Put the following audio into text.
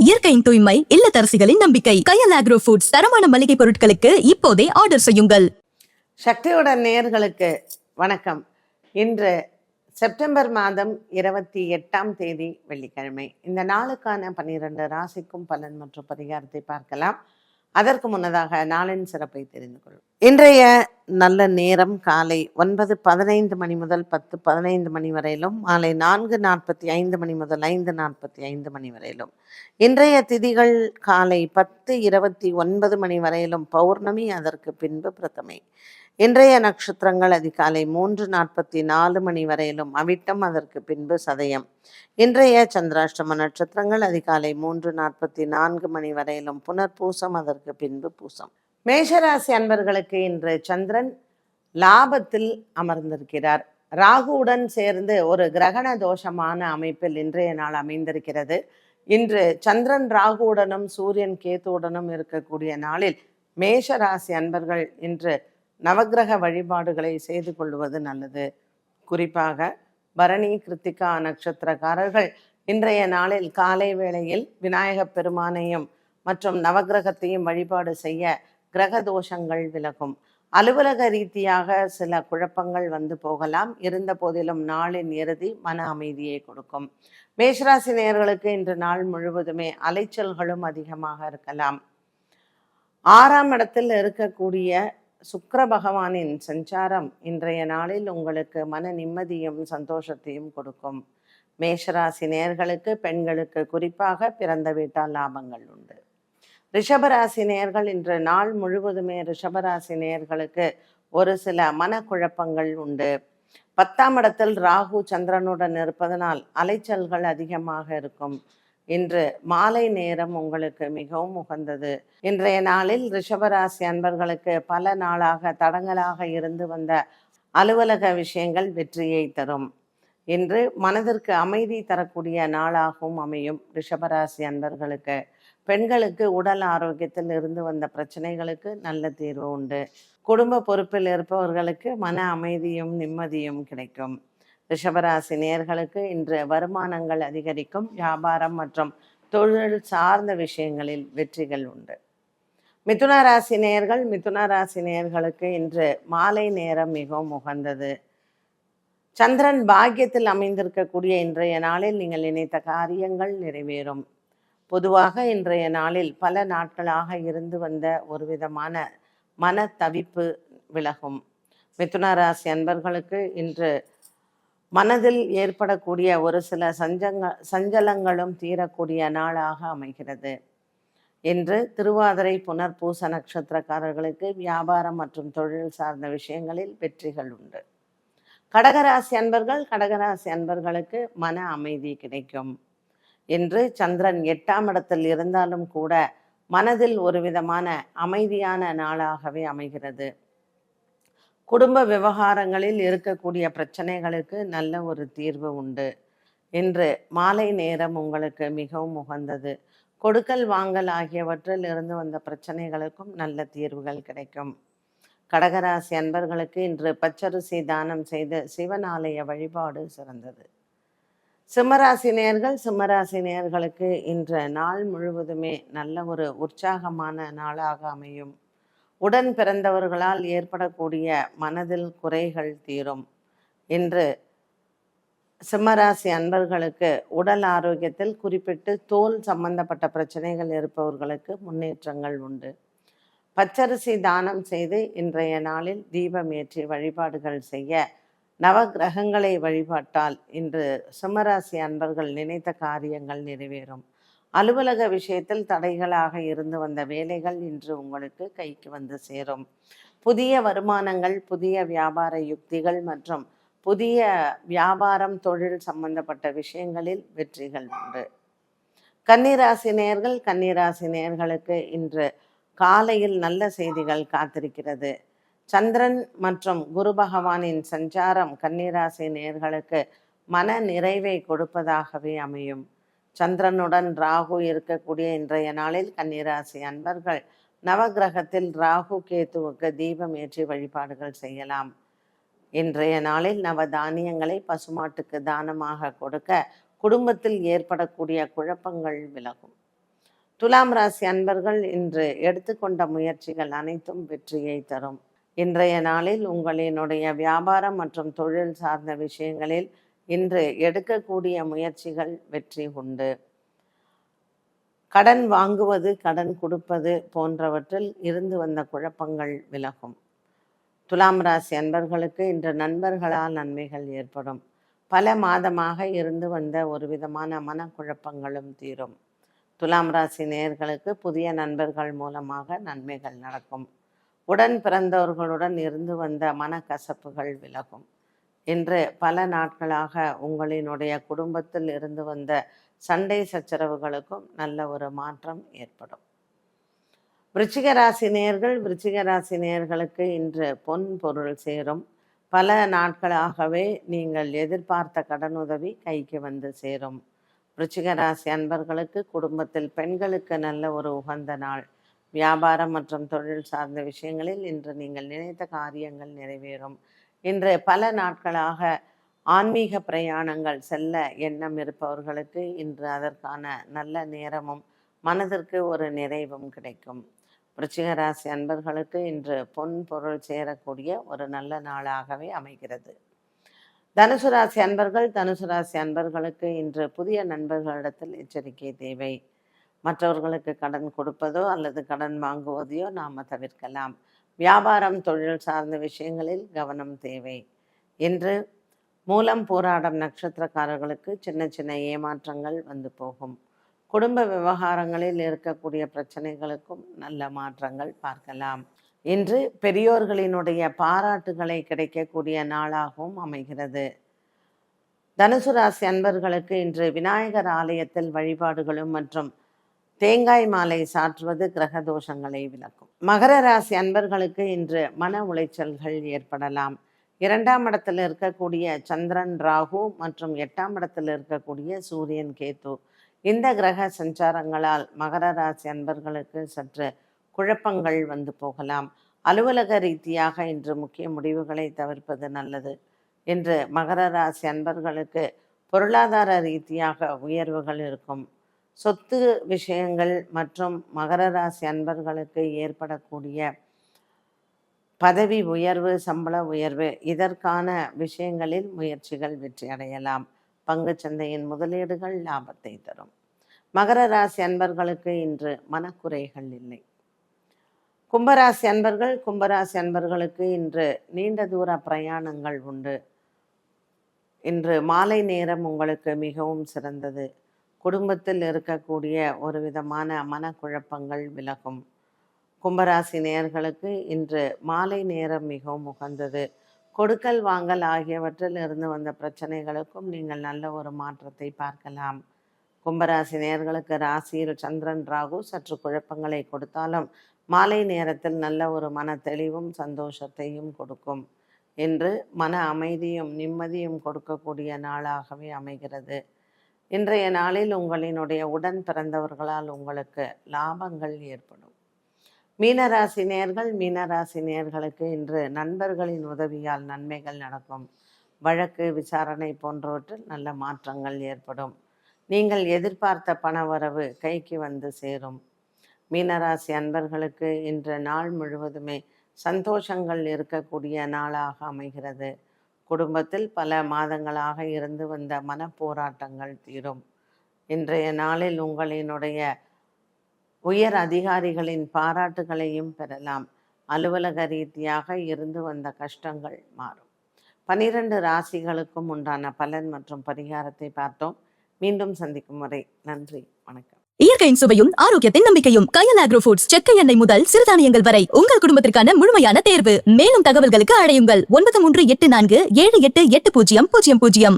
இயற்கையின் தூய்மை, இல்லத்தரசிகளின் நம்பிக்கை. கயல் ஆக்ரோ ஃபுட்ஸ். தரமான மளிகை பொருட்களுக்கு இப்போதே ஆர்டர் செய்யுங்கள். சக்தியுடன் நேயர்களுக்கு வணக்கம். இன்று செப்டம்பர் மாதம் 28ஆம் தேதி வெள்ளிக்கிழமை. இந்த நாளுக்கான 12 ராசிக்கும் பலன் மற்றும் பரிகாரத்தை பார்க்கலாம். அதற்கு முன்னதாக நாளின் சிறப்பை தெரிந்து கொள்ளும். இன்றைய நல்ல நேரம் காலை 9:15 மணி முதல் 10:15 மணி வரையிலும், மாலை 4:45 மணி முதல் 5:45 மணி வரையிலும். இன்றைய திதிகள் காலை 10:29 மணி வரையிலும் பௌர்ணமி, அதற்கு பின்பு பிரதமை. இன்றைய நட்சத்திரங்கள் அதிகாலை 3:44 மணி வரையிலும் அவிட்டம், அதற்கு பின்பு சதயம். இன்றைய சந்திராஷ்டம நட்சத்திரங்கள் அதிகாலை 3:44 மணி வரையிலும் புனர்பூசம், அதற்கு பின்பு பூசம். மேஷராசி அன்பர்களுக்கு இன்று சந்திரன் லாபத்தில் அமர்ந்திருக்கிறார். ராகுவுடன் சேர்ந்து ஒரு கிரகண தோஷமான அமைப்பில் இன்றைய நாள் அமைந்திருக்கிறது. இன்று சந்திரன் ராகுவுடனும் சூரியன் கேத்துவுடனும் இருக்கக்கூடிய நாளில் மேஷராசி அன்பர்கள் இன்று நவக்கிரக வழிபாடுகளை செய்து கொள்வது நல்லது. குறிப்பாக பரணி, கிருத்திகா நட்சத்திரக்காரர்கள் இன்றைய நாளில் காலை வேளையில் விநாயகப் பெருமானையும் மற்றும் நவக்கிரகத்தையும் வழிபாடு செய்ய கிரக தோஷங்கள் விலகும். அலுவலக ரீதியாக சில குழப்பங்கள் வந்து போகலாம். இருந்த போதிலும் நாளின் இறுதி மன அமைதியை கொடுக்கும். மேஷராசி நேயர்களுக்கு இன்று நாள் முழுவதுமே அலைச்சல்களும் அதிகமாக இருக்கலாம். 6ஆம் இடத்தில் இருக்கக்கூடிய சுக்கிர பகவானின் சஞ்சாரம் இன்றைய நாளில் உங்களுக்கு மன நிம்மதியும் சந்தோஷத்தையும் கொடுக்கும். மேஷராசி நேயர்களுக்கு, பெண்களுக்கு குறிப்பாக பிறந்த வீட்டால் லாபங்கள் உண்டு. ரிஷபராசி நேயர்கள் இன்று நாள் முழுவதுமே ரிஷபராசி நேயர்களுக்கு ஒரு சில மனக்குழப்பங்கள் உண்டு. 10ஆம் இடத்தில் ராகு சந்திரனுடன் இருப்பதனால் அலைச்சல்கள் அதிகமாக இருக்கும். இன்று மாலை நேரம் உங்களுக்கு மிகவும் உகந்தது. இன்றைய நாளில் ரிஷபராசி அன்பர்களுக்கு பல நாளாக தடங்கலாக இருந்து வந்த அலுவலக விஷயங்கள் வெற்றியை தரும். இன்று மனதிற்கு அமைதி தரக்கூடிய நாளாகவும் அமையும். ரிஷபராசி அன்பர்களுக்கு, பெண்களுக்கு உடல் ஆரோக்கியத்தில் இருந்து வந்த பிரச்சனைகளுக்கு நல்ல தீர்வு உண்டு. குடும்ப பொறுப்பில் இருப்பவர்களுக்கு மன அமைதியும் நிம்மதியும் கிடைக்கும். ரிஷபராசி நேயர்களுக்கு இன்று வருமானங்கள் அதிகரிக்கும். வியாபாரம் மற்றும் தொழில் சார்ந்த விஷயங்களில் வெற்றிகள் உண்டு. மிதுன ராசி நேயர்கள், மிதுன ராசி நேயர்களுக்கு இன்று மாலை நேரம் மிகவும் உகந்தது. சந்திரன் பாக்கியத்தில் அமைந்திருக்கக்கூடிய இன்றைய நாளில் நீங்கள் நினைத்த காரியங்கள் நிறைவேறும். பொதுவாக இன்றைய நாளில் பல நாட்களாக இருந்து வந்த ஒரு விதமான மன தவிப்பு விலகும். மிதுன ராசி அன்பர்களுக்கு இன்று மனதில் ஏற்படக்கூடிய ஒரு சில சஞ்சலங்களும் தீரக்கூடிய நாளாக அமைகிறது. இன்று திருவாதிரை, புனர்பூச நட்சத்திரக்காரர்களுக்கு வியாபாரம் மற்றும் தொழில் சார்ந்த விஷயங்களில் வெற்றிகள் உண்டு. கடகராசி அன்பர்கள், கடகராசி அன்பர்களுக்கு மன அமைதி கிடைக்கும். இன்று சந்திரன் 8ஆம் இடத்தில் இருந்தாலும் கூட மனதில் ஒரு விதமான அமைதியான நாளாகவே அமைகிறது. குடும்ப விவகாரங்களில் இருக்கக்கூடிய பிரச்சனைகளுக்கு நல்ல ஒரு தீர்வு உண்டு. இன்று மாலை நேரம் உங்களுக்கு மிகவும் உகந்தது. கொடுக்கல் வாங்கல் ஆகியவற்றில் இருந்து வந்த பிரச்சனைகளுக்கும் நல்ல தீர்வுகள் கிடைக்கும். கடகராசி அன்பர்களுக்கு இன்று பச்சரிசி தானம் செய்து சிவன் ஆலய வழிபாடு சிறந்தது. சிம்மராசி நேயர்கள், சிம்மராசி நேயர்களுக்கு இன்று நாள் முழுவதுமே நல்ல ஒரு உற்சாகமான நாளாக அமையும். உடன் பிறந்தவர்களால் ஏற்படக்கூடிய மனதில் குறைகள் தீரும். இன்று சிம்மராசி அன்பர்களுக்கு உடல் ஆரோக்கியத்தில் குறிப்பிட்டு தோல் சம்பந்தப்பட்ட பிரச்சனைகள் இருப்பவர்களுக்கு முன்னேற்றங்கள் உண்டு. பச்சரிசி தானம் செய்து இன்றைய நாளில் தீபம் ஏற்றி வழிபாடுகள் செய்ய, நவக்கிரகங்களை வழிபாட்டால் இன்று சிம்மராசி அன்பர்கள் நினைத்த காரியங்கள் நிறைவேறும். அலுவலக விஷயத்தில் தடைகளாக இருந்து வந்த வேலைகள் இன்று உங்களுக்கு கைக்கு வந்து சேரும். புதிய வருமானங்கள், புதிய வியாபார யுக்திகள் மற்றும் புதிய வியாபாரம், தொழில் சம்பந்தப்பட்ட விஷயங்களில் வெற்றிகள் உண்டு. கன்னிராசி நேயர்கள், கன்னிராசி நேயர்களுக்கு இன்று காலையில் நல்ல செய்திகள் காத்திருக்கிறது. சந்திரன் மற்றும் குரு பகவானின் சஞ்சாரம் கன்னிராசி நேயர்களுக்கு மன நிறைவை கொடுப்பதாகவே அமையும். சந்திரனுடன் ராகு இருக்கக்கூடிய இன்றைய நாளில் கன்னிராசி அன்பர்கள் நவக்கிரகத்தில் ராகு கேத்துவுக்கு தீபம் ஏற்றி வழிபாடுகள் செய்யலாம். இன்றைய நாளில் நவதானியங்களை பசுமாட்டுக்கு தானமாக கொடுக்க குடும்பத்தில் ஏற்படக்கூடிய குழப்பங்கள் விலகும். துலாம் ராசி அன்பர்கள் இன்று எடுத்துக்கொண்ட முயற்சிகள் அனைத்தும் வெற்றியை தரும். இன்றைய நாளில் உங்களினுடைய வியாபாரம் மற்றும் தொழில் சார்ந்த விஷயங்களில் இன்று எடுக்கக்கூடிய முயற்சிகள் வெற்றி உண்டு. கடன் வாங்குவது, கடன் கொடுப்பது போன்றவற்றில் இருந்து வந்த குழப்பங்கள் விலகும். துலாம் ராசி அன்பர்களுக்கு இன்று நண்பர்களால் நன்மைகள் ஏற்படும். பல மாதமாக இருந்து வந்த ஒரு விதமான மனக்குழப்பங்களும் தீரும். துலாம் ராசி நேயர்களுக்கு புதிய நண்பர்கள் மூலமாக நன்மைகள் நடக்கும். உடன் பிறந்தவர்களுடன் இருந்து வந்த மனக்கசப்புகள் விலகும். இன்று பல நாட்களாக உங்களினுடைய குடும்பத்தில் இருந்து வந்த சண்டை சச்சரவுகளுக்கும் நல்ல ஒரு மாற்றம் ஏற்படும். விருச்சிக ராசி நேயர்களுக்கு இன்று பொன் பொருள் சேரும். பல நாட்களாகவே நீங்கள் எதிர்பார்த்த கடனுதவி கைக்கு வந்து சேரும். விருச்சிக ராசி அன்பர்களுக்கு குடும்பத்தில் பெண்களுக்கு நல்ல ஒரு உகந்த நாள். வியாபாரம் மற்றும் தொழில் சார்ந்த விஷயங்களில் இன்று நீங்கள் நினைத்த காரியங்கள் நிறைவேறும். இன்று பல நாட்களாக ஆன்மீக பிரயாணங்கள் செல்ல எண்ணம் இருப்பவர்களுக்கு இன்று அதற்கான நல்ல நேரமும் மனதிற்கு ஒரு நிறைவும் கிடைக்கும். விருச்சிக ராசி அன்பர்களுக்கு இன்று பொன் பொருள் சேரக்கூடிய ஒரு நல்ல நாளாகவே அமைகிறது. தனுசு ராசி அன்பர்களுக்கு இன்று புதிய நண்பர்களிடத்தில் எச்சரிக்கை தேவை. மற்றவர்களுக்கு கடன் கொடுப்பதோ அல்லது கடன் வாங்குவதையோ நாம் தவிர்க்கலாம். வியாபாரம் தொழில் சார்ந்த விஷயங்களில் கவனம் தேவை. இன்று மூலம் போராடும் நட்சத்திரக்காரர்களுக்கு சின்ன சின்ன ஏமாற்றங்கள் வந்து போகும். குடும்ப விவகாரங்களில் இருக்கக்கூடிய பிரச்சனைகளுக்கும் நல்ல மாற்றங்கள் பார்க்கலாம். இன்று பெரியோர்களினுடைய பாராட்டுகளை கிடைக்கக்கூடிய நாளாகவும் அமைகிறது. தனுசு ராசி அன்பர்களுக்கு இன்று விநாயகர் ஆலயத்தில் வழிபாடுகளும் மற்றும் தேங்காய் மாலை சாற்றுவது கிரக தோஷங்களை விலக்கும். மகர ராசி அன்பர்களுக்கு இன்று மன உளைச்சல்கள் ஏற்படலாம். 2ஆம் இடத்தில் இருக்கக்கூடிய சந்திரன் ராகு மற்றும் 8ஆம் இடத்தில் இருக்கக்கூடிய சூரியன் கேது, இந்த கிரக சஞ்சாரங்களால் மகர ராசி அன்பர்களுக்கு சற்று குழப்பங்கள் வந்து போகலாம். அலுவலக ரீதியாக இன்று முக்கிய முடிவுகளை தவிர்ப்பது நல்லது. இன்று மகர ராசி அன்பர்களுக்கு பொருளாதார ரீதியாக உயர்வுகள் இருக்கும். சொத்து விஷயங்கள் மற்றும் மகர ராசி அன்பர்களுக்கு ஏற்படக்கூடிய பதவி உயர்வு, சம்பள உயர்வு, இதற்கான விஷயங்களில் முயற்சிகள் வெற்றி அடையலாம். பங்கு சந்தையின் முதலீடுகள் லாபத்தை தரும். மகர ராசி அன்பர்களுக்கு இன்று மனக்குறைகள் இல்லை. கும்பராசி அன்பர்களுக்கு இன்று நீண்ட தூர பிரயாணங்கள் உண்டு. இன்று மாலை நேரம் உங்களுக்கு மிகவும் சிறந்தது. குடும்பத்தில் இருக்கக்கூடிய ஒரு விதமான மனக்குழப்பங்கள் விலகும். கும்பராசி நேயர்களுக்கு இன்று மாலை நேரம் மிகவும் உகந்தது. கொடுக்கல் வாங்கல் ஆகியவற்றில் இருந்து வந்த பிரச்சனைகளுக்கும் நீங்கள் நல்ல ஒரு மாற்றத்தை பார்க்கலாம். கும்பராசி நேயர்களுக்கு ராசியில் சந்திரன் ராகு சற்று குழப்பங்களை கொடுத்தாலும் மாலை நேரத்தில் நல்ல ஒரு மன தெளிவும் சந்தோஷத்தையும் கொடுக்கும். இன்று மன அமைதியும் நிம்மதியும் கொடுக்கக்கூடிய நாளாகவே அமைகிறது. இன்றைய நாளில் உங்களினுடைய உடன் பிறந்தவர்களால் உங்களுக்கு லாபங்கள் ஏற்படும். மீனராசி நேயர்களுக்கு இன்று நண்பர்களின் உதவியால் நன்மைகள் நடக்கும். வழக்கு விசாரணை போன்றவற்றில் நல்ல மாற்றங்கள் ஏற்படும். நீங்கள் எதிர்பார்த்த பணவரவு கைக்கு வந்து சேரும். மீனராசி அன்பர்களுக்கு இன்று நாள் முழுவதுமே சந்தோஷங்கள் இருக்கக்கூடிய நாளாக அமைகிறது. குடும்பத்தில் பல மாதங்களாக இருந்து வந்த மனப்போராட்டங்கள் தீரும். இன்றைய நாளில் உங்களினுடைய உயர் அதிகாரிகளின் பாராட்டுகளையும் பெறலாம். அலுவலக ரீதியாக இருந்து வந்த கஷ்டங்கள் மாறும். 12 ராசிகளுக்கும் உண்டான பலன் மற்றும் பரிகாரத்தை பார்த்தோம். மீண்டும் சந்திக்கும் வரை நன்றி, வணக்கம். இயற்கையின் சுவையும் ஆரோக்கியத்தின் நம்பிக்கையும் கயல் ஆக்ரோ ஃபுட்ஸ். செக்கை எண்ணெய் முதல் சிறுதானியங்கள் வரை உங்கள் குடும்பத்திற்கான முழுமையான தேர்வு. மேலும் தகவல்களுக்கு அழையுங்கள் 9384788000.